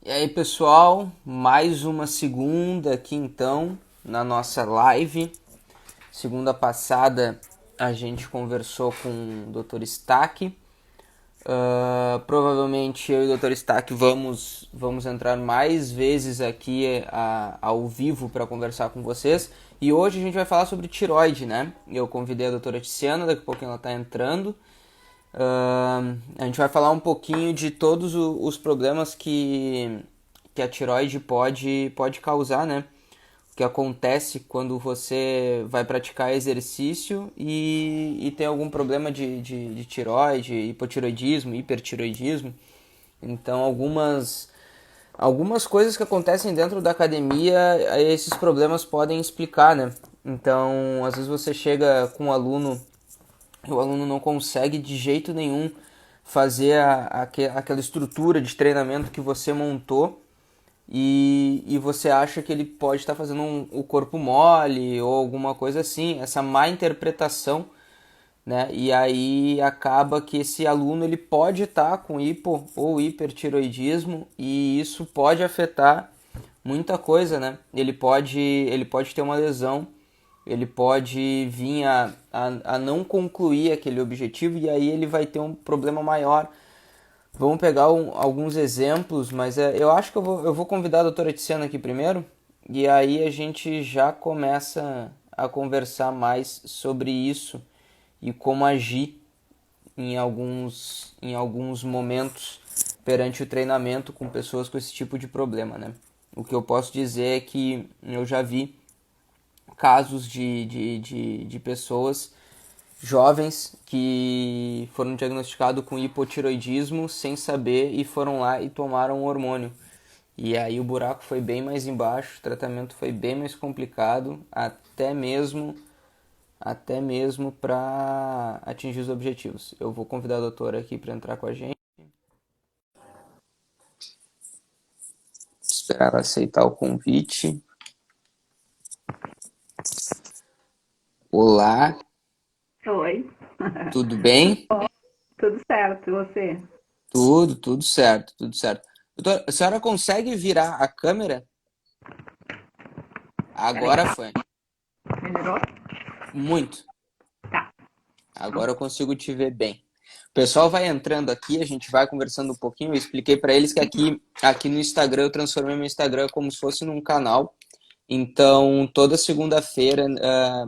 E aí, pessoal, mais uma segunda aqui então na nossa live. Segunda passada a gente conversou com o Dr. Stack. Provavelmente eu e o Dr. Stack vamos entrar mais vezes aqui ao vivo para conversar com vocês. E hoje a gente vai falar sobre tireoide, né? Eu convidei a doutora Tiziana, daqui a pouquinho ela está entrando. A gente vai falar um pouquinho de todos os problemas que a tireoide pode causar, né? O que acontece quando você vai praticar exercício e tem algum problema de tireoide, hipotireoidismo, hipertireoidismo. Então, algumas coisas que acontecem dentro da academia, esses problemas podem explicar, né? Então, às vezes você chega com um aluno e o aluno não consegue de jeito nenhum fazer aquela estrutura de treinamento que você montou e você acha que ele pode estar fazendo o corpo mole ou alguma coisa assim, essa má interpretação, né? E aí acaba que esse aluno ele pode estar com hipo ou hipertiroidismo e isso pode afetar muita coisa, né? Ele pode ter uma lesão, ele pode vir a não concluir aquele objetivo e aí ele vai ter um problema maior. Vamos pegar alguns exemplos, mas eu acho que eu vou convidar a doutora Tiziana aqui primeiro e aí a gente já começa a conversar mais sobre isso e como agir em alguns momentos perante o treinamento com pessoas com esse tipo de problema, né? O que eu posso dizer é que eu já vi casos de pessoas jovens que foram diagnosticados com hipotiroidismo sem saber e foram lá e tomaram um hormônio. E aí o buraco foi bem mais embaixo, o tratamento foi bem mais complicado, até mesmo para atingir os objetivos. Eu vou convidar a doutora aqui para entrar com a gente. Esperar ela aceitar o convite. Olá, Oi. tudo bem? Tudo certo, e você? Tudo certo, tudo certo. Doutora, a senhora consegue virar a câmera? Peraí, Agora foi. melhorou? Muito. Tá. Agora eu consigo te ver bem. O pessoal vai entrando aqui, a gente vai conversando um pouquinho. Eu expliquei para eles que aqui no Instagram eu transformei meu Instagram como se fosse num canal. Então, toda segunda-feira,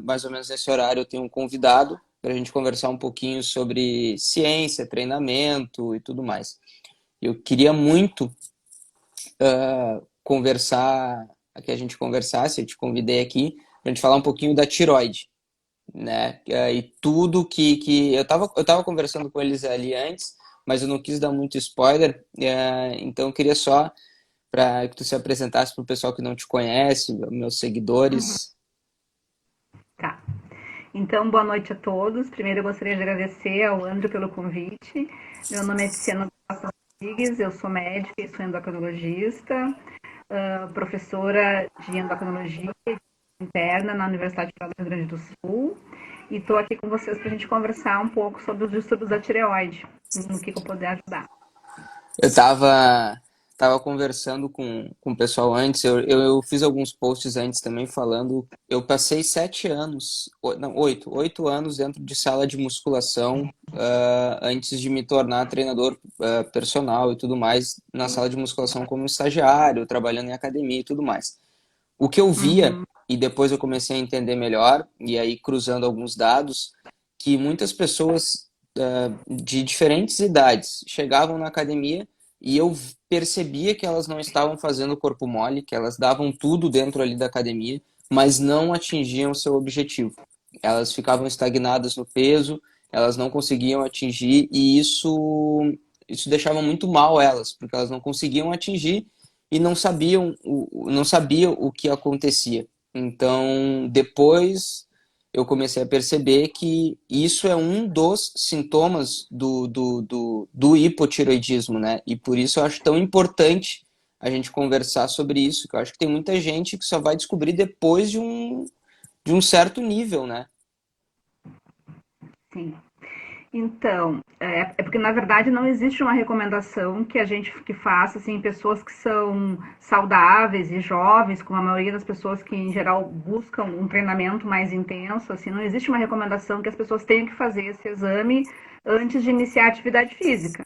mais ou menos nesse horário, eu tenho um convidado para a gente conversar um pouquinho sobre ciência, treinamento e tudo mais. Eu queria muito conversar, que a gente conversasse, eu te convidei aqui para a gente falar um pouquinho da tiroide, né? E tudo que eu tava conversando com eles ali antes, mas eu não quis dar muito spoiler, então eu queria só para que tu se apresentasse para o pessoal que não te conhece, meus seguidores. Tá. Então, boa noite a todos. Primeiro, eu gostaria de agradecer ao André pelo convite. Meu nome é Tiziana Rodrigues, eu sou médica e sou endocrinologista, professora de endocrinologia interna na Universidade Federal do Rio Grande do Sul. E estou aqui com vocês para a gente conversar um pouco sobre os distúrbios da tireoide, no que eu puder ajudar. Eu tava conversando com o pessoal antes, eu fiz alguns posts antes também falando, eu passei 7 anos, não, oito anos dentro de sala de musculação, antes de me tornar treinador, personal e tudo mais, na sala de musculação como estagiário, trabalhando em academia e tudo mais. O que eu via, Uhum. e depois eu comecei a entender melhor, e aí cruzando alguns dados, que muitas pessoas de diferentes idades chegavam na academia e eu percebia que elas não estavam fazendo corpo mole, que elas davam tudo dentro ali da academia, mas não atingiam o seu objetivo. Elas ficavam estagnadas no peso, elas não conseguiam atingir, e isso deixava muito mal elas, porque elas não conseguiam atingir e não sabiam o que acontecia. Então, depois eu comecei a perceber que isso é um dos sintomas do hipotiroidismo, né? E por isso eu acho tão importante a gente conversar sobre isso, que eu acho que tem muita gente que só vai descobrir depois de um certo nível, né? Sim. Então, é porque na verdade não existe uma recomendação que a gente que faça assim, em pessoas que são saudáveis e jovens, como a maioria das pessoas que em geral buscam um treinamento mais intenso, assim, não existe uma recomendação que as pessoas tenham que fazer esse exame antes de iniciar a atividade física.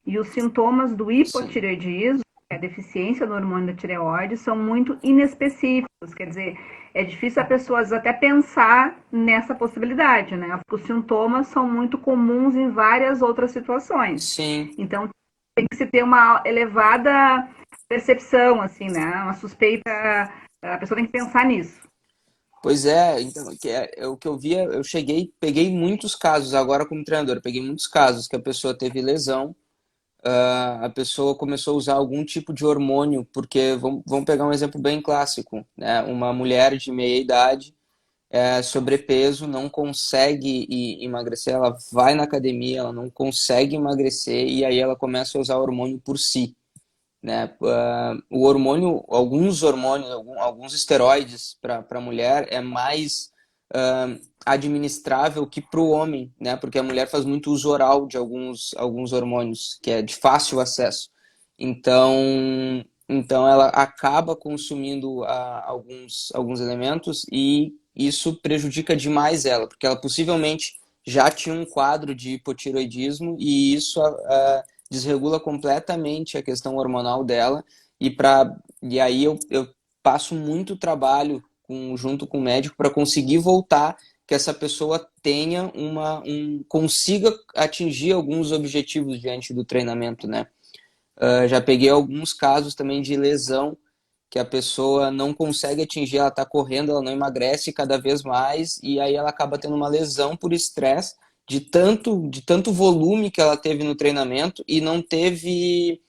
E os sintomas do Sim, hipotireoidismo, que é a deficiência do hormônio da tireoide, são muito inespecíficos. Quer dizer, é difícil a pessoa às vezes, até pensar nessa possibilidade, né? Porque os sintomas são muito comuns em várias outras situações. sim. Então, tem que se ter uma elevada percepção, assim, né? Uma suspeita, a pessoa tem que pensar nisso. Pois é, então, é o que eu via, eu cheguei, peguei muitos casos agora como treinador, eu peguei muitos casos que a pessoa teve lesão, a pessoa começou a usar algum tipo de hormônio, porque vamos pegar um exemplo bem clássico, né? Uma mulher de meia idade, sobrepeso, não consegue emagrecer, ela vai na academia, ela não consegue emagrecer e aí ela começa a usar hormônio por si, né? O hormônio, alguns hormônios, alguns esteroides para a mulher é mais administrável que para o homem, né? Porque a mulher faz muito uso oral de alguns hormônios, que é de fácil acesso. Então, então ela acaba consumindo alguns elementos e isso prejudica demais ela, porque ela possivelmente já tinha um quadro de hipotiroidismo e isso desregula completamente a questão hormonal dela e aí eu passo muito trabalho junto com o médico para conseguir voltar que essa pessoa tenha consiga atingir alguns objetivos diante do treinamento, né? Já peguei alguns casos também de lesão que a pessoa não consegue atingir, ela está correndo, ela não emagrece cada vez mais e aí ela acaba tendo uma lesão por estresse de tanto volume que ela teve no treinamento e não teve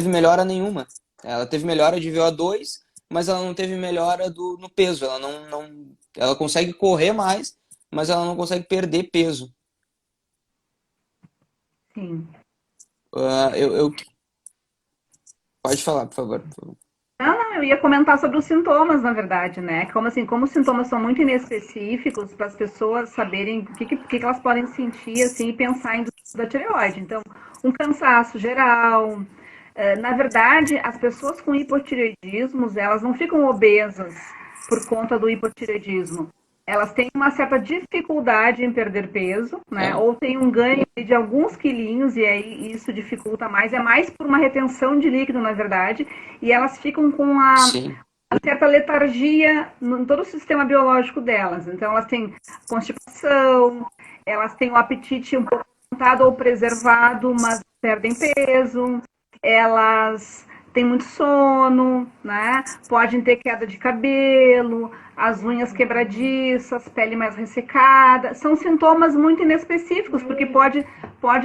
melhora nenhuma. Ela teve melhora de VO2, mas ela não teve melhora no peso. Ela consegue correr mais, mas ela não consegue perder peso. Sim. Pode falar, por favor. Por favor. Não, eu ia comentar sobre os sintomas, na verdade, né? Como assim, como os sintomas são muito inespecíficos para as pessoas saberem o que elas podem sentir assim e pensar em da tireoide. Então, um cansaço geral. Na verdade, as pessoas com hipotireoidismo, elas não ficam obesas por conta do hipotireoidismo. Elas têm uma certa dificuldade em perder peso, né? É, Ou tem um ganho de alguns quilinhos e aí isso dificulta mais. É mais por uma retenção de líquido, na verdade, e elas ficam com uma sim, certa letargia em todo o sistema biológico delas. Então, elas têm constipação, elas têm o apetite um pouco aumentado ou preservado, mas perdem peso, elas têm muito sono, né? Podem ter queda de cabelo, as unhas quebradiças, pele mais ressecada. São sintomas muito inespecíficos, porque pode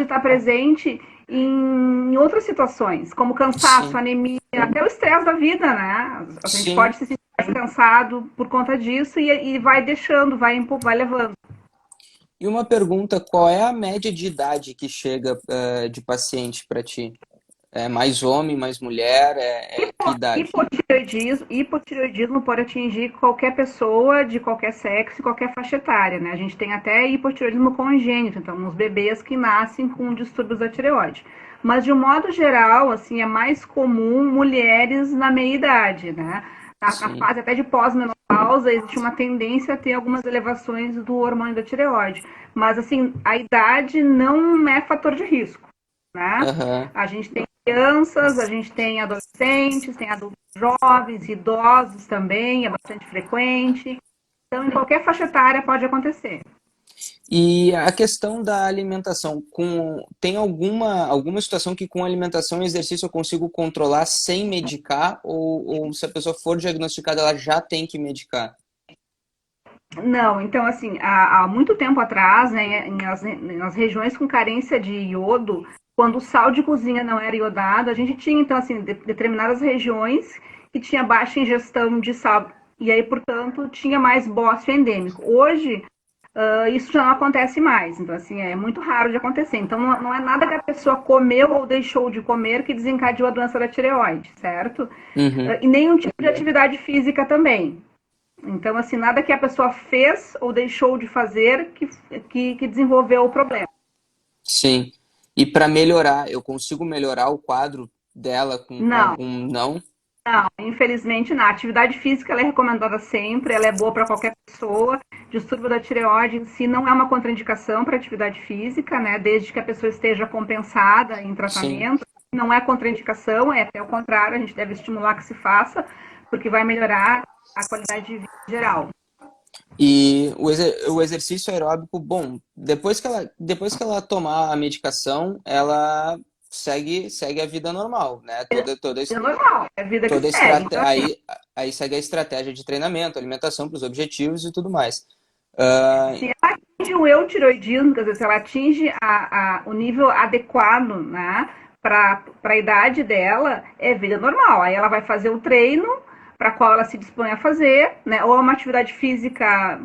estar presente em outras situações, como cansaço, sim, anemia, até o estresse da vida, né? A gente sim. pode se sentir mais cansado por conta disso e vai deixando, vai levando. E uma pergunta, qual é a média de idade que chega de paciente para ti? É mais homem, mais mulher? Que idade? Hipotireoidismo pode atingir qualquer pessoa de qualquer sexo e qualquer faixa etária, né? A gente tem até hipotireoidismo congênito, então uns bebês que nascem com distúrbios da tireoide. Mas de um modo geral, assim, é mais comum mulheres na meia idade, né? Na Sim. fase até de pós-menopausa existe uma tendência a ter algumas elevações do hormônio da tireoide. Mas assim, a idade não é fator de risco, né? Aham. A gente tem crianças, a gente tem adolescentes, tem adultos jovens, idosos também, é bastante frequente. Então, em qualquer faixa etária pode acontecer. E a questão da alimentação, tem alguma situação que com alimentação e exercício eu consigo controlar sem medicar? Ou se a pessoa for diagnosticada, ela já tem que medicar? Não, então, assim, há muito tempo atrás, né, nas regiões com carência de iodo, quando o sal de cozinha não era iodado, a gente tinha, então, assim, determinadas regiões que tinha baixa ingestão de sal, e aí, portanto, tinha mais bócio endêmico. Hoje, isso já não acontece mais. Então, assim, é muito raro de acontecer. Então, não é nada que a pessoa comeu ou deixou de comer que desencadeou a doença da tireoide, certo? Uhum. E nenhum tipo de atividade física também. Então, assim, nada que a pessoa fez ou deixou de fazer que desenvolveu o problema. sim. E para melhorar, eu consigo melhorar o quadro dela com Não, algum não? infelizmente não. A atividade física ela é recomendada sempre, ela é boa para qualquer pessoa. Distúrbio da tireoide em si não é uma contraindicação para atividade física, né? Desde que a pessoa esteja compensada em Sim. tratamento. Não é contraindicação, é até o contrário, a gente deve estimular que se faça, porque vai melhorar a qualidade de vida em geral. E o exercício aeróbico, bom, depois que ela tomar a medicação, ela segue a vida normal, né? É normal, é a vida que Toda a segue. Então, assim, aí segue a estratégia de treinamento, alimentação para os objetivos e tudo mais. Ah, se ela atinge o eutiroidismo, quer dizer, se ela atinge o nível adequado, né, para a idade dela, é vida normal. Aí ela vai fazer o treino para qual ela se dispõe a fazer, né, ou uma atividade física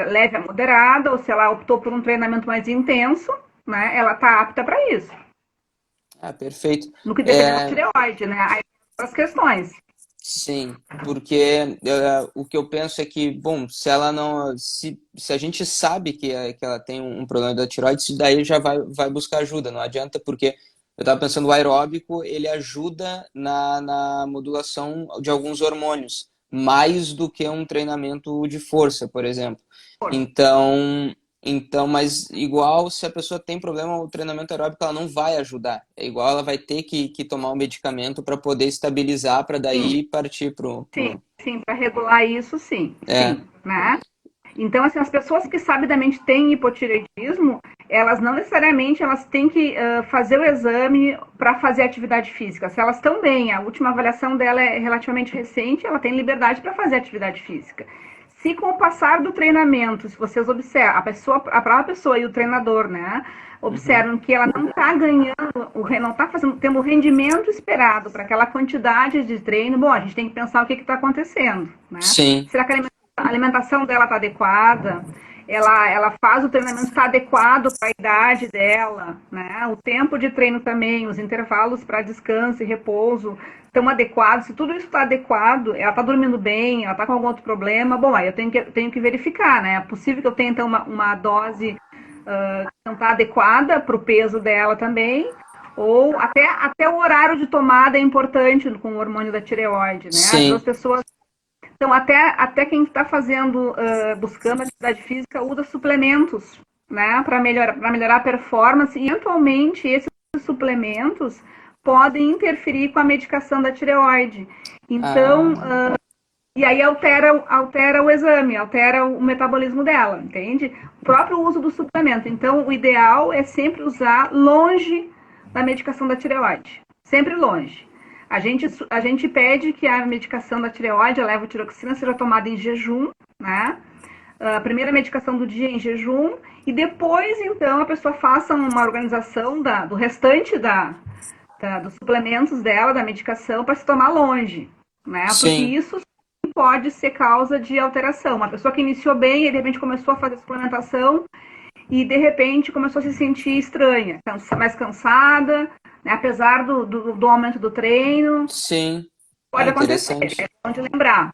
leve a moderada, ou se ela optou por um treinamento mais intenso, né, ela está apta para isso. perfeito. No que depende da É, tireoide, né, aí as questões. sim, porque o que eu penso é que, bom, se ela não, se a gente sabe que ela tem um problema da tireoide, isso daí já vai buscar ajuda, não adianta, porque eu estava pensando, o aeróbico, ele ajuda na modulação de alguns hormônios, mais do que um treinamento de força, por exemplo. Então, mas igual se a pessoa tem problema, o treinamento aeróbico ela não vai ajudar. É igual ela vai ter que tomar um medicamento para poder estabilizar, para Sim, daí partir sim, sim, para regular isso, sim, É, sim, né? Então, assim, as pessoas que sabidamente têm hipotireoidismo, elas não necessariamente elas têm que fazer o exame para fazer atividade física. Se elas estão bem, a última avaliação dela é relativamente recente, ela tem liberdade para fazer atividade física. Se com o passar do treinamento, se vocês observam, a própria pessoa e o treinador, né, uhum, observam que ela não está ganhando, não está tendo o rendimento esperado para aquela quantidade de treino, bom, a gente tem que pensar o que está acontecendo, né? sim, Será que a alimentação dela está adequada? Ela faz o treinamento está adequado para a idade dela, né? O tempo de treino também, os intervalos para descanso e repouso estão adequados. Se tudo isso está adequado, ela está dormindo bem, ela está com algum outro problema, bom, aí eu tenho que verificar, né? É possível que eu tenha então uma dose que não está adequada para o peso dela também, ou até o horário de tomada é importante com o hormônio da tireoide, né? Às vezes as sim, pessoas então, até quem está fazendo, buscando atividade física, usa suplementos, né, para melhorar a performance, e eventualmente esses suplementos podem interferir com a medicação da tireoide. Então, ah, e aí altera o exame, altera o metabolismo dela, entende? O próprio uso do suplemento. Então, o ideal é sempre usar longe da medicação da tireoide, sempre longe. A gente pede que a medicação da tireoide, a levotiroxina, seja tomada em jejum, né? A primeira medicação do dia em jejum, e depois, então, a pessoa faça uma organização do restante dos suplementos dela, da medicação, para se tomar longe, né? Porque sim, isso pode ser causa de alteração. Uma pessoa que iniciou bem e de repente começou a fazer suplementação e de repente começou a se sentir estranha, mais cansada, né? Apesar do aumento do treino, sim, pode acontecer, é interessante, bom de lembrar.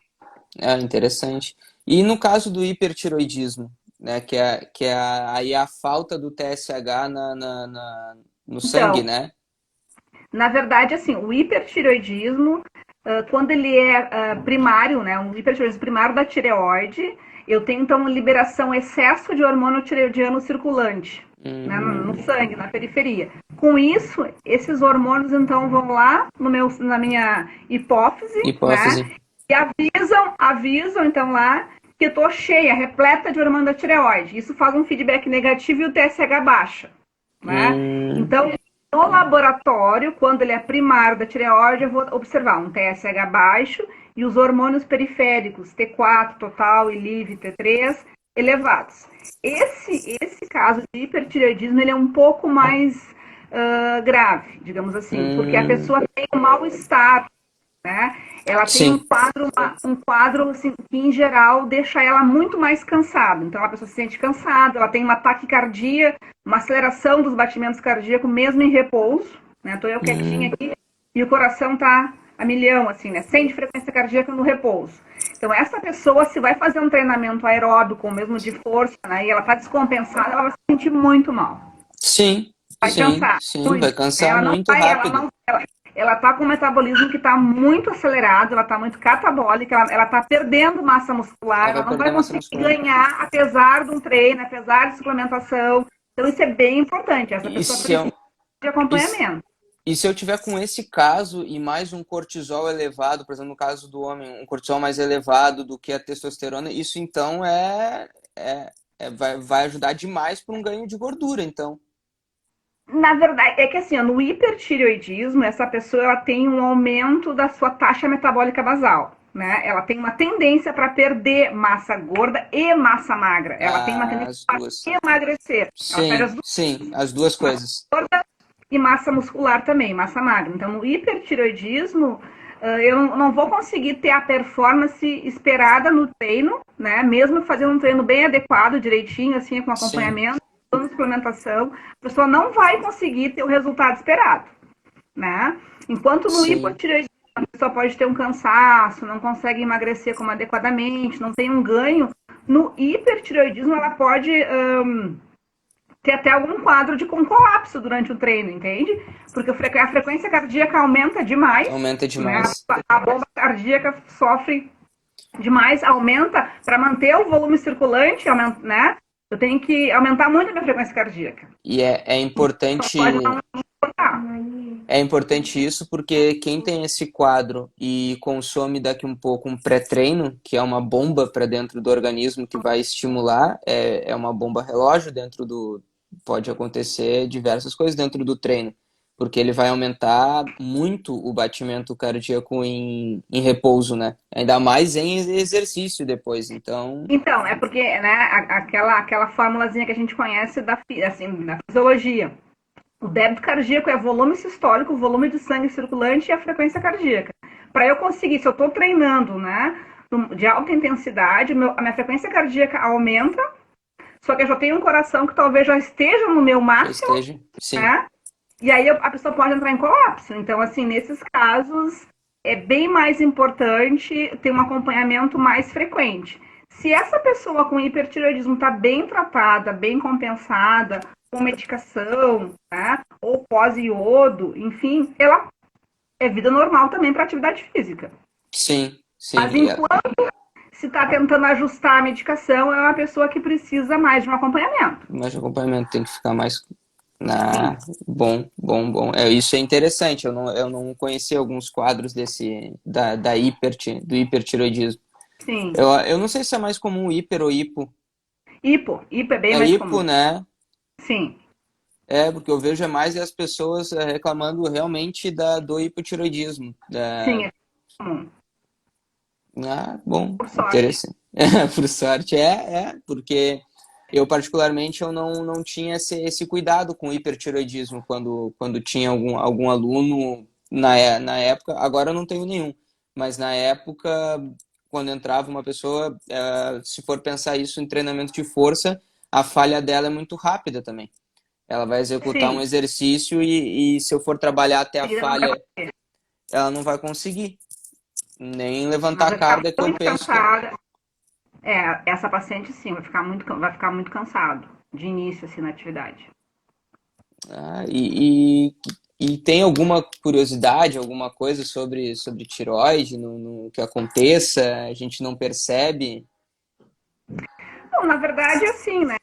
interessante. E no caso do hipertiroidismo, né, aí a falta do TSH no sangue, Então, né? na verdade, assim, o hipertireoidismo, quando ele é primário, né, um hipertireoidismo primário da tireoide, eu tenho então liberação, excesso de hormônio tireoidiano circulante, né, no Hum, sangue, na periferia. Com isso, esses hormônios então vão lá na minha hipófise, né, hipófise. e avisam então lá que eu estou cheia, repleta de hormônio da tireoide. Isso faz um feedback negativo e o TSH baixa, né? Hum, Então, no laboratório, quando ele é primário da tireoide, eu vou observar um TSH baixo e os hormônios periféricos, T4 total e LIV T3, elevados. Esse caso de hipertireoidismo ele é um pouco mais grave, digamos assim, porque a hum, pessoa tem um mal-estar, né? Ela tem sim, um quadro assim, que, em geral, deixa ela muito mais cansada. Então, a pessoa se sente cansada, ela tem uma taquicardia, uma aceleração dos batimentos cardíacos, mesmo em repouso. Né? Tô eu quietinha hum, aqui e o coração tá a milhão, assim, né? 100 de frequência cardíaca no repouso. Então, essa pessoa, se vai fazer um treinamento aeróbico, ou mesmo de força, né, e ela tá descompensada, ela vai se sentir muito mal. sim. vai Sim, cansar sim, vai muito. cansar Ela não muito vai, rápido. ela tá com um metabolismo que está muito acelerado, ela está muito catabólica, ela está perdendo massa muscular, Ela ela vai não vai perder massa conseguir muscular. ganhar apesar de um treino, apesar de suplementação. Então isso é bem importante. Essa E pessoa se precisa eu, de e, se acompanhamento. e se eu tiver com esse caso e mais um cortisol elevado, por exemplo, no caso do homem, um cortisol mais elevado do que a testosterona, isso então vai ajudar demais para um ganho de gordura, então. Na verdade, é que assim, ó, no hipertireoidismo, essa pessoa ela tem um aumento da sua taxa metabólica basal, né? Ela tem uma tendência para perder massa gorda e massa magra. Ela tem uma tendência As para duas. emagrecer. Ela perde Sim, as duas, sim, as duas massa coisas. gorda e massa muscular também, massa magra. Então, no hipertireoidismo, eu não vou conseguir ter a performance esperada no treino, né? Mesmo fazendo um treino bem adequado, direitinho, assim, com Sim, acompanhamento, dando suplementação, a pessoa não vai conseguir ter o resultado esperado, né? Enquanto no sim. hipotireoidismo, a pessoa pode ter um cansaço, não consegue emagrecer como adequadamente, não tem um ganho. No hipertireoidismo, ela pode ter até algum quadro de um colapso durante o treino, entende? Porque a frequência cardíaca aumenta demais, Aumenta né? demais. A bomba cardíaca sofre demais, aumenta para manter o volume circulante, né? Eu tenho que aumentar muito a minha frequência cardíaca. E é Então pode importante. não importar. É importante isso porque quem tem esse quadro e consome daqui um pouco um pré-treino, que é uma bomba para dentro do organismo que vai estimular, é uma bomba relógio dentro do. Pode acontecer diversas coisas dentro do treino, porque ele vai aumentar muito o batimento cardíaco em repouso, né? Ainda mais em exercício depois. Então, Então, é porque, né, aquela formulazinha que a gente conhece assim, da fisiologia. O débito cardíaco é volume sistólico, o volume de sangue circulante e a frequência cardíaca. Para eu conseguir, se eu estou treinando, né, de alta intensidade, a minha frequência cardíaca aumenta, só que eu já tenho um coração que talvez já esteja no meu já máximo, esteja. Sim, né? E aí a pessoa pode entrar em colapso. Então, assim, nesses casos, é bem mais importante ter um acompanhamento mais frequente. Se essa pessoa com hipertireoidismo está bem tratada, bem compensada, com medicação, né? Ou pós-iodo, enfim, ela é vida normal também para atividade física. sim, sim. Mas enquanto se está tentando ajustar a medicação, é uma pessoa que precisa mais de um acompanhamento. Mas o acompanhamento tem que ficar mais. Sim, Ah, bom, bom, bom. Isso é interessante. Eu não conhecia alguns quadros do hipertiroidismo. sim. Eu não sei se é mais comum hiper ou hipo. Hipo é bem É mais hipo, comum. né? Sim, É, porque eu vejo mais as pessoas reclamando realmente do hipotiroidismo. sim, é comum. Ah, bom, Por sorte. interessante. Por sorte, porque eu particularmente eu não tinha esse cuidado com o hipertiroidismo quando tinha algum aluno na época, agora eu não tenho nenhum, mas na época, quando entrava uma pessoa, se for pensar isso em treinamento de força, a falha dela é muito rápida também. Ela vai executar um Sim, exercício e se eu for trabalhar até a seguida não vai falha, conseguir. ela não vai conseguir nem Mas levantar a vai ficar carga que eu muito penso que cansada. Essa paciente sim, vai ficar muito cansado de início assim na atividade. Ah, e tem alguma curiosidade, alguma coisa sobre tireoide, no que aconteça, a gente não percebe? Bom, na verdade, assim, né?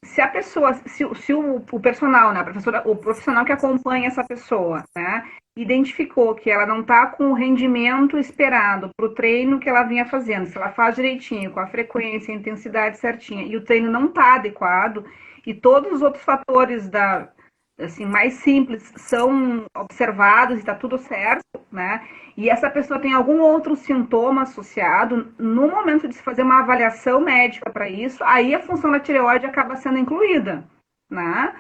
Se a pessoa, se o personal, né, o profissional que acompanha essa pessoa, né, identificou que ela não está com o rendimento esperado para o treino que ela vinha fazendo, se ela faz direitinho, com a frequência, a intensidade certinha, e o treino não está adequado, e todos os outros fatores assim, mais simples são observados e está tudo certo, né? E essa pessoa tem algum outro sintoma associado, no momento de se fazer uma avaliação médica para isso, aí a função da tireoide acaba sendo incluída, né?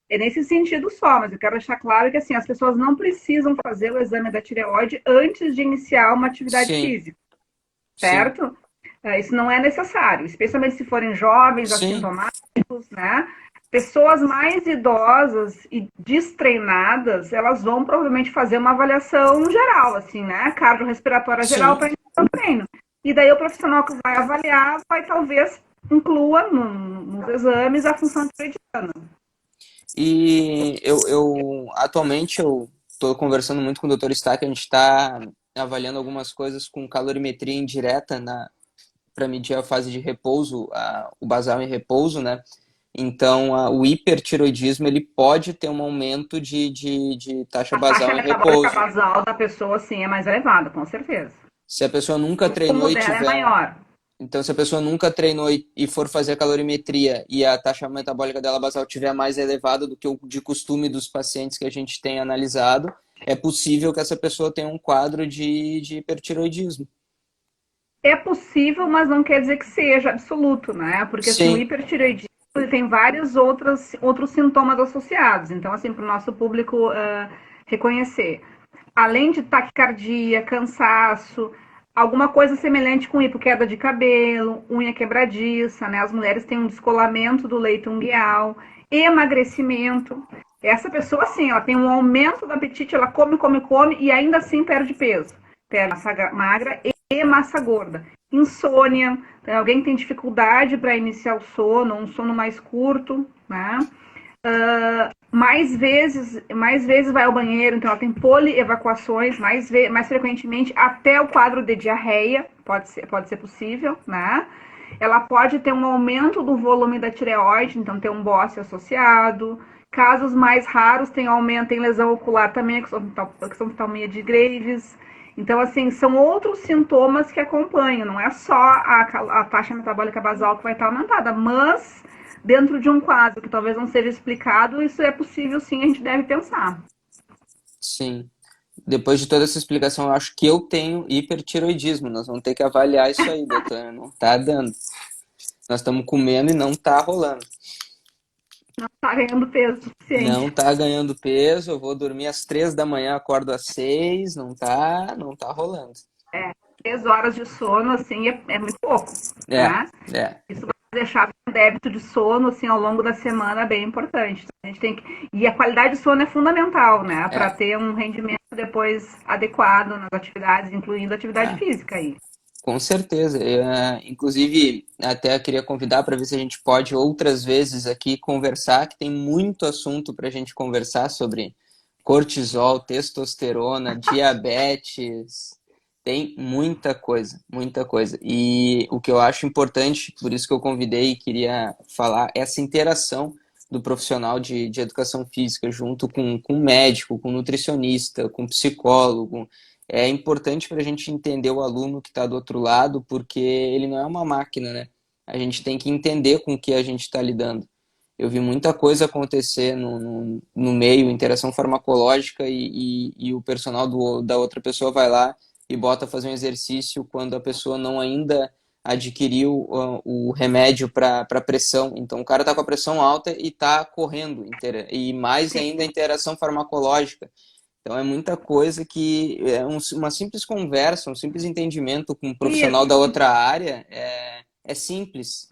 É nesse sentido só, mas eu quero deixar claro que assim, as pessoas não precisam fazer o exame da tireoide antes de iniciar uma atividade Sim, física, sim, certo? Isso não é necessário, especialmente se forem jovens, sim, assintomáticos, né? Pessoas mais idosas e destreinadas, elas vão provavelmente fazer uma avaliação geral, assim, né? Cardiorrespiratória geral sim. para iniciar o treino. E daí o profissional que vai avaliar vai talvez inclua nos exames a função tiroidiana. E atualmente eu estou conversando muito com o Dr. Stack, a gente está avaliando algumas coisas com calorimetria indireta para medir a fase de repouso, o basal em repouso, né? Então, o hipertiroidismo ele pode ter um aumento de taxa A taxa basal em metabólica repouso. basal da pessoa, sim, é mais elevada, com certeza. Se a pessoa nunca O treinou volume e dela é tiver. maior. Então, se a pessoa nunca treinou e for fazer a calorimetria e a taxa metabólica dela basal tiver mais elevada do que o de costume dos pacientes que a gente tem analisado, é possível que essa pessoa tenha um quadro de hipertiroidismo. É possível, mas não quer dizer que seja absoluto, né? Porque assim, o Sim, hipertireoidismo tem vários outros sintomas associados. Então, assim, para o nosso público reconhecer. Além de taquicardia, cansaço, alguma coisa semelhante com hipo, queda de cabelo, unha quebradiça, né? As mulheres têm um descolamento do leito ungueal, emagrecimento. Essa pessoa, sim, ela tem um aumento do apetite, ela come, come, come e ainda assim perde peso. Perde massa magra e massa gorda. Insônia, alguém que tem dificuldade para iniciar o sono, um sono mais curto, né? Mais vezes vai ao banheiro, então ela tem polievacuações mais frequentemente, até o quadro de diarreia, pode ser possível, né? Ela pode ter um aumento do volume da tireoide, então ter um bócio associado. Casos mais raros tem aumento em lesão ocular também, que são oftalmia de Graves. Então, assim, são outros sintomas que acompanham, não é só a taxa metabólica basal que vai estar aumentada, mas dentro de um quadro que talvez não seja explicado, isso é possível sim, a gente deve pensar. sim. Depois de toda essa explicação, eu acho que eu tenho hipertiroidismo. Nós vamos ter que avaliar isso aí, doutora. Não tá dando. Nós estamos comendo e não tá rolando. Não está ganhando peso Não suficiente. tá ganhando peso, eu vou dormir às 3 da manhã, acordo às 6, não tá rolando. É, 3 horas de sono, assim, é muito pouco, É, né? é, Isso vai deixar um débito de sono, assim, ao longo da semana bem importante. Então, a gente tem que... E a qualidade de sono é fundamental, né? Para é, ter um rendimento depois adequado nas atividades, incluindo atividade é, física aí. com certeza. Inclusive, até queria convidar para ver se a gente pode outras vezes aqui conversar, que tem muito assunto para a gente conversar sobre cortisol, testosterona, diabetes. Tem muita coisa, muita coisa. E o que eu acho importante, por isso que eu convidei e queria falar, é essa interação do profissional de educação física junto com o médico, com o nutricionista, com o psicólogo. É importante para a gente entender o aluno que está do outro lado, porque ele não é uma máquina, né? A gente tem que entender com o que a gente está lidando. Eu vi muita coisa acontecer no meio, interação farmacológica, e o personal da outra pessoa vai lá e bota fazer um exercício quando a pessoa não ainda adquiriu o remédio para pressão. Então o cara está com a pressão alta e está correndo, e mais Sim. ainda a interação farmacológica. Então é muita coisa que uma simples conversa, um simples entendimento com um profissional Isso. da outra área é simples.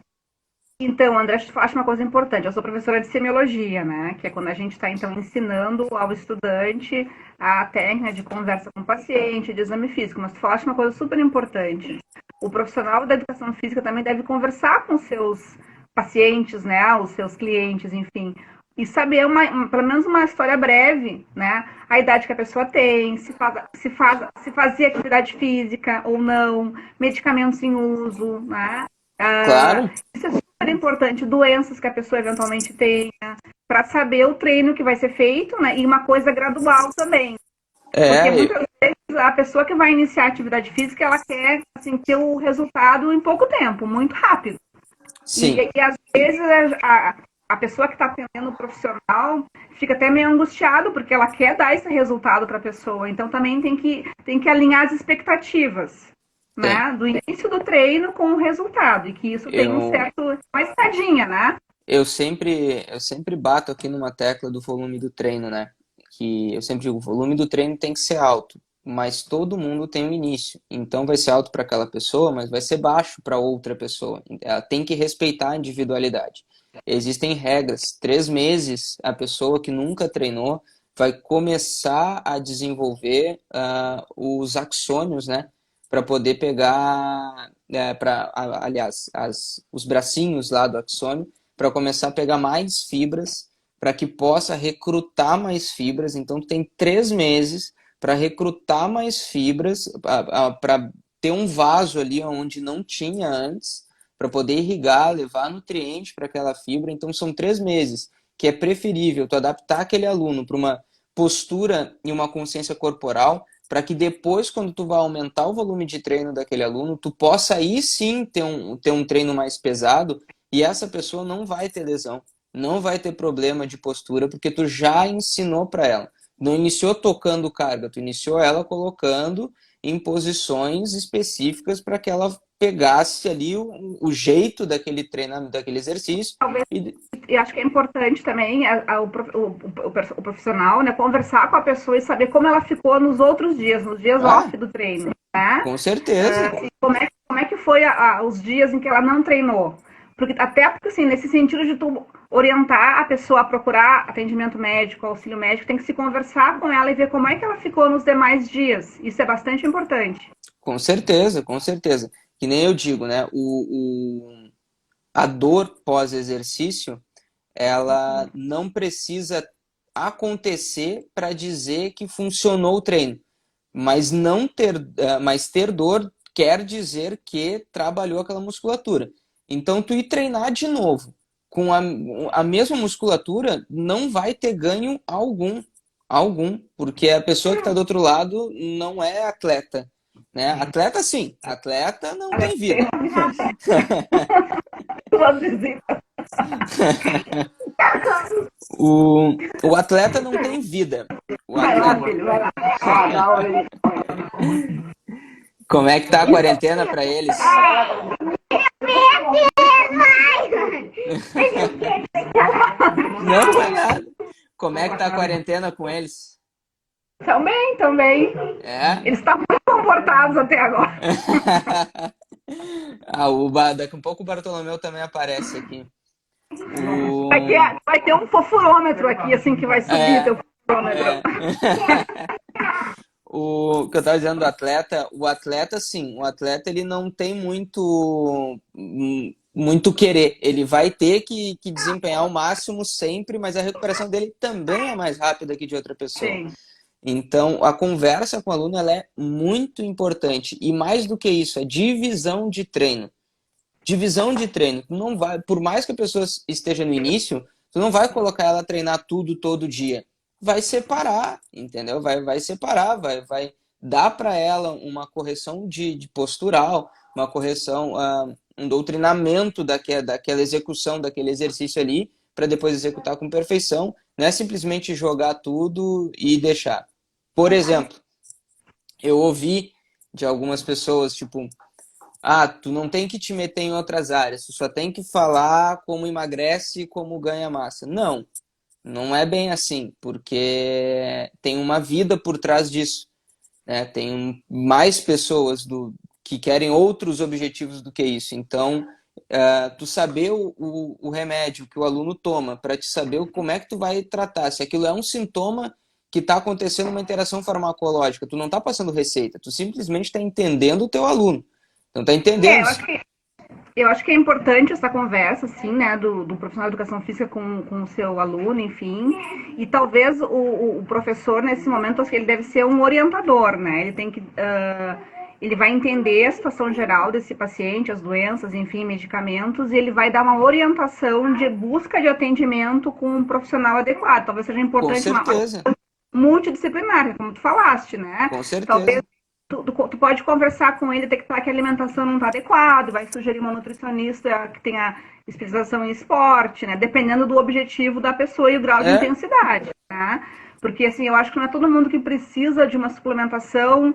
Então, André, tu falaste uma coisa importante. Eu sou professora de semiologia, né? Que é quando a gente está, então, ensinando ao estudante a técnica de conversa com o paciente, de exame físico. Mas tu falaste uma coisa super importante. O profissional da educação física também deve conversar com os seus pacientes, né? Os seus clientes, enfim. E saber, pelo menos uma história breve, né? A idade que a pessoa tem, se fazia atividade física ou não, medicamentos em uso, né? Claro, Isso é super importante, doenças que a pessoa eventualmente tenha, para saber o treino que vai ser feito, né? E uma coisa gradual também. Porque é, muitas vezes a pessoa que vai iniciar a atividade física, ela quer assim, ter o resultado em pouco tempo, muito rápido. E, sim, e às vezes a pessoa que está atendendo o profissional fica até meio angustiado, porque ela quer dar esse resultado para a pessoa. Então também tem que alinhar as expectativas, tem. né? Do início do treino com o resultado. E que isso tem um Eu, certo. Uma escadinha, né? eu sempre bato aqui numa tecla do volume do treino, né? Que eu sempre digo, o volume do treino tem que ser alto, mas todo mundo tem um início. Então vai ser alto para aquela pessoa, mas vai ser baixo para outra pessoa. Ela tem que respeitar a individualidade. Existem regras. 3 meses, a pessoa que nunca treinou vai começar a desenvolver os axônios, né? Para poder pegar, aliás, os bracinhos lá do axônio para começar a pegar mais fibras para que possa recrutar mais fibras. Então, tu tem 3 meses para recrutar mais fibras, para ter um vaso ali onde não tinha antes, para poder irrigar, levar nutriente para aquela fibra. Então, são 3 meses, que é preferível tu adaptar aquele aluno para uma postura e uma consciência corporal, para que depois, quando tu vai aumentar o volume de treino daquele aluno, tu possa aí sim ter um treino mais pesado, e essa pessoa não vai ter lesão, não vai ter problema de postura, porque tu já ensinou para ela. Não iniciou tocando carga, tu iniciou ela colocando em posições específicas para que ela pegasse ali o jeito daquele treinamento, daquele exercício. Talvez, e acho que é importante também o profissional, né, conversar com a pessoa e saber como ela ficou nos outros dias, nos dias off do treino, né? Com certeza. Como é que foi os dias em que ela não treinou? Até porque, assim, nesse sentido de tu orientar a pessoa a procurar atendimento médico, auxílio médico, tem que se conversar com ela e ver como é que ela ficou nos demais dias. Isso é bastante importante. Com certeza, com certeza. Que nem eu digo, né? A dor pós-exercício, ela não precisa acontecer para dizer que funcionou o treino. Mas ter dor quer dizer que trabalhou aquela musculatura. Então, tu ir treinar de novo com a mesma musculatura não vai ter ganho algum, porque a pessoa que está do outro lado não é atleta, né? Atleta sim, atleta não tem vida. O atleta não tem vida. Vai lá, filho, vai lá. Como é que tá a quarentena para eles? Não foi nada. Como é que tá a quarentena com eles? Também. É? Eles estão muito comportados até agora. Daqui a pouco o Bartolomeu também aparece aqui. Vai ter um fofurômetro aqui, assim, que vai subir teu fofurômetro. O que eu estava dizendo do atleta, sim, o atleta ele não tem muito querer. Ele vai ter que desempenhar o máximo sempre, mas a recuperação dele também é mais rápida que de outra pessoa. Sim. Então, a conversa com o aluno ela é muito importante. E mais do que isso, é divisão de treino. Divisão de treino. Tu não vai, por mais que a pessoa esteja no início, tu não vai colocar ela a treinar tudo todo dia. Vai separar, entendeu? Vai separar, vai dar para ela uma correção de postural, uma correção, um doutrinamento daquela execução, daquele exercício ali, para depois executar com perfeição. Não é simplesmente jogar tudo e deixar. Por exemplo, eu ouvi de algumas pessoas, tipo, tu não tem que te meter em outras áreas, tu só tem que falar como emagrece e como ganha massa. Não é bem assim, porque tem uma vida por trás disso, né? Tem mais pessoas que querem outros objetivos do que isso. Então, tu saber o remédio que o aluno toma, para te saber como é que tu vai tratar. Se aquilo é um sintoma que está acontecendo uma interação farmacológica, tu não está passando receita, tu simplesmente está entendendo o teu aluno. Então, está entendendo. Eu acho que é importante essa conversa, assim, né, do profissional de educação física com o seu aluno, enfim, e talvez o professor, nesse momento, acho que ele deve ser um orientador, né, ele tem que, ele vai entender a situação geral desse paciente, as doenças, enfim, medicamentos, e ele vai dar uma orientação de busca de atendimento com um profissional adequado. Talvez seja importante uma multidisciplinar, como tu falaste, né? Com certeza. Talvez tu pode conversar com ele, detectar que a alimentação não está adequada, vai sugerir uma nutricionista que tenha especialização em esporte, né? Dependendo do objetivo da pessoa e o grau de intensidade, né? Porque, assim, eu acho que não é todo mundo que precisa de uma suplementação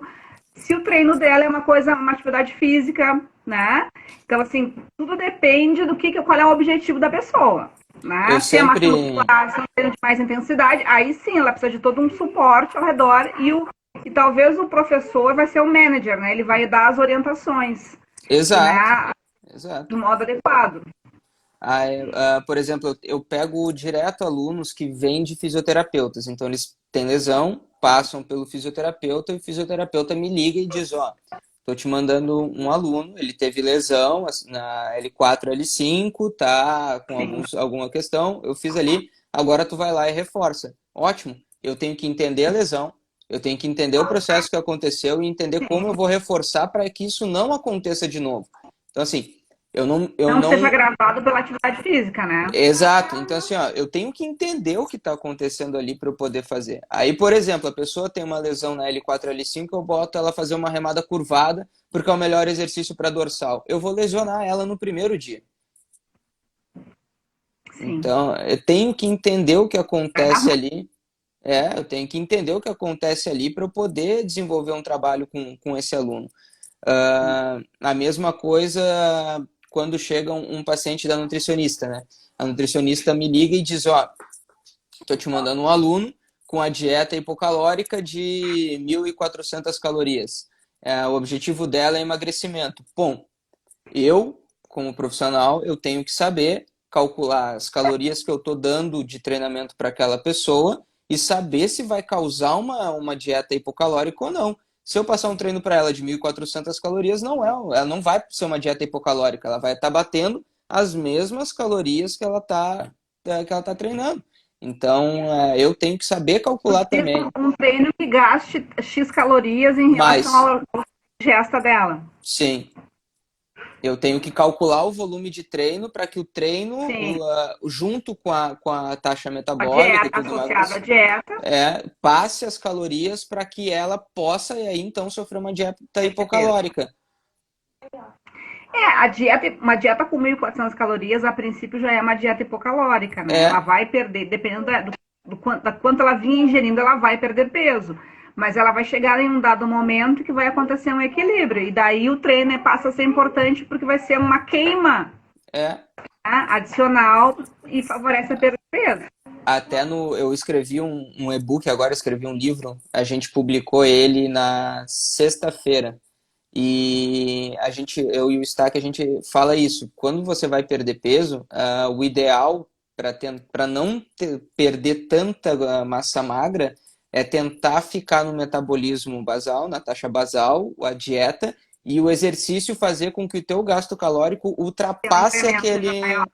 se o treino dela é uma atividade física, né? Então, assim, tudo depende qual é o objetivo da pessoa, né? Se é massa muscular, se é um treino de mais intensidade, aí sim, ela precisa de todo um suporte ao redor e talvez o professor vai ser o manager, né? Ele vai dar as orientações. Exato. Né? Exato. Do modo adequado. Por exemplo, eu pego direto alunos que vêm de fisioterapeutas. Então, eles têm lesão, passam pelo fisioterapeuta e o fisioterapeuta me liga e diz, tô te mandando um aluno, ele teve lesão na L4, L5, tá com alguma questão, eu fiz ali, Agora tu vai lá e reforça. Ótimo. Eu tenho que entender a lesão, eu tenho que entender o processo que aconteceu e entender como eu Sim. vou reforçar para que isso não aconteça de novo. Então, assim, eu Não seja não. agravado pela atividade física, né? Exato. Então, assim, ó, eu tenho que entender o que está acontecendo ali para eu poder fazer. Aí, por exemplo, a pessoa tem uma lesão na L4, L5, eu boto ela fazer uma remada curvada, porque é o melhor exercício para dorsal. Eu vou lesionar ela no primeiro dia. Sim. Então, eu tenho que entender o que Vai dar acontece ruim. ali. Eu tenho que entender o que acontece ali para eu poder desenvolver um trabalho com esse aluno. A mesma coisa quando chega um paciente da nutricionista, né? A nutricionista me liga e diz, ó, estou te mandando um aluno com a dieta hipocalórica de 1.400 calorias. O objetivo dela é emagrecimento. Bom, eu, como profissional, eu tenho que saber calcular as calorias que eu estou dando de treinamento para aquela pessoa e saber se vai causar uma dieta hipocalórica ou não. Se eu passar um treino para ela de 1.400 calorias, ela não vai ser uma dieta hipocalórica, ela vai estar batendo as mesmas calorias que ela tá treinando. Então, eu tenho que saber calcular Precisa também. um treino que gaste X calorias em relação Mas, à gesta dela. sim, eu tenho que calcular o volume de treino para que o treino, Sim. junto com a taxa A metabólica e dieta, tudo associada à mais, dieta, passe as calorias para que ela possa, e aí então, sofrer uma dieta perder peso. hipocalórica. Uma dieta com 1.400 calorias, a princípio, já é uma dieta hipocalórica, né? Ela É, vai perder, dependendo da quanto ela vinha ingerindo, ela vai perder peso. Mas ela vai chegar em um dado momento que vai acontecer um equilíbrio. E daí o treino passa a ser importante porque vai ser uma queima, é. né, adicional e favorece a perda de peso. Até eu escrevi um e-book, agora escrevi um livro, a gente publicou ele na sexta-feira. E eu e o Stack, a gente fala isso. Quando você vai perder peso, o ideal para não perder tanta massa magra é tentar ficar no metabolismo basal, na taxa basal, a dieta, e o exercício fazer com que o teu gasto calórico Ter um ultrapasse incremento maior.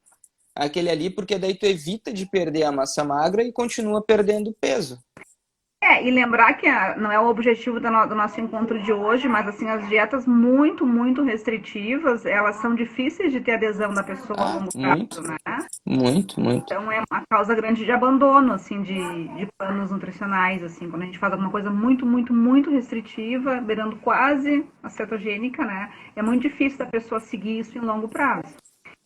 aquele ali, porque daí tu evita de perder a massa magra e continua perdendo peso. E lembrar que não é o objetivo do nosso encontro de hoje, mas assim, as dietas muito, muito restritivas, elas são difíceis de ter adesão da pessoa a longo Muito, prazo, né? muito, muito. Então é uma causa grande de abandono, assim, de planos nutricionais, assim, quando a gente faz alguma coisa muito, muito, muito restritiva, beirando quase a cetogênica, né? É muito difícil da pessoa seguir isso em longo prazo.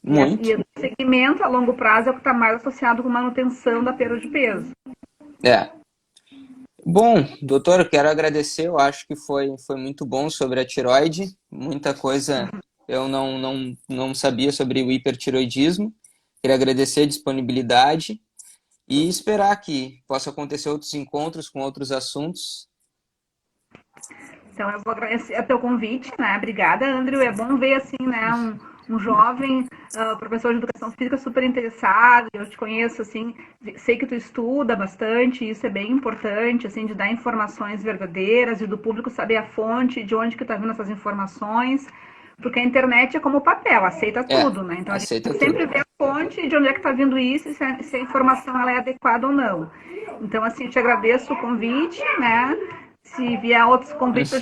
E Muito. o segmento a longo prazo é o que está mais associado com manutenção da perda de peso. É. Bom, doutor, eu quero agradecer. Eu acho que foi muito bom sobre a tiroide. Muita coisa eu não sabia sobre o hipertiroidismo. Queria agradecer a disponibilidade e esperar que possa acontecer outros encontros com outros assuntos. Então eu vou agradecer o teu convite, né? Obrigada, Andrew. É bom ver assim, né, um jovem professor de educação física super interessado. Eu te conheço assim, sei que tu estuda bastante, isso é bem importante, assim, de dar informações verdadeiras e do público saber a fonte, de onde que tá vindo essas informações. Porque a internet é como o papel, aceita tudo, né? Então a gente Aceita tudo. sempre vê a fonte de onde é que está vindo isso e se a informação ela é adequada ou não. Então, assim, eu te agradeço o convite, né? Se vier outros convites,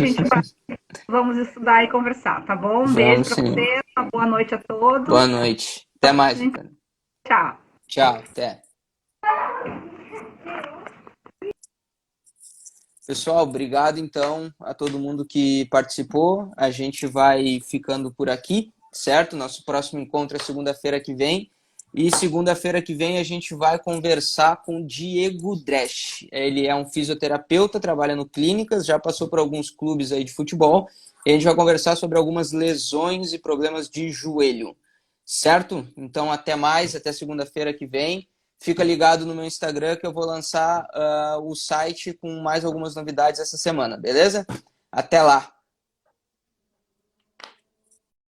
vamos estudar e conversar, tá bom? Um beijo Vamos para sim. você, uma boa noite a todos. Boa noite. Até mais, doutor. Tchau. Tchau, até. Pessoal, obrigado então a todo mundo que participou. A gente vai ficando por aqui, certo? Nosso próximo encontro é segunda-feira que vem. E segunda-feira que vem a gente vai conversar com o Diego Dresch. Ele é um fisioterapeuta, trabalha no clínicas, já passou por alguns clubes aí de futebol. E a gente vai conversar sobre algumas lesões e problemas de joelho, certo? Então até mais, até segunda-feira que vem. Fica ligado no meu Instagram que eu vou lançar o site com mais algumas novidades essa semana, beleza? Até lá!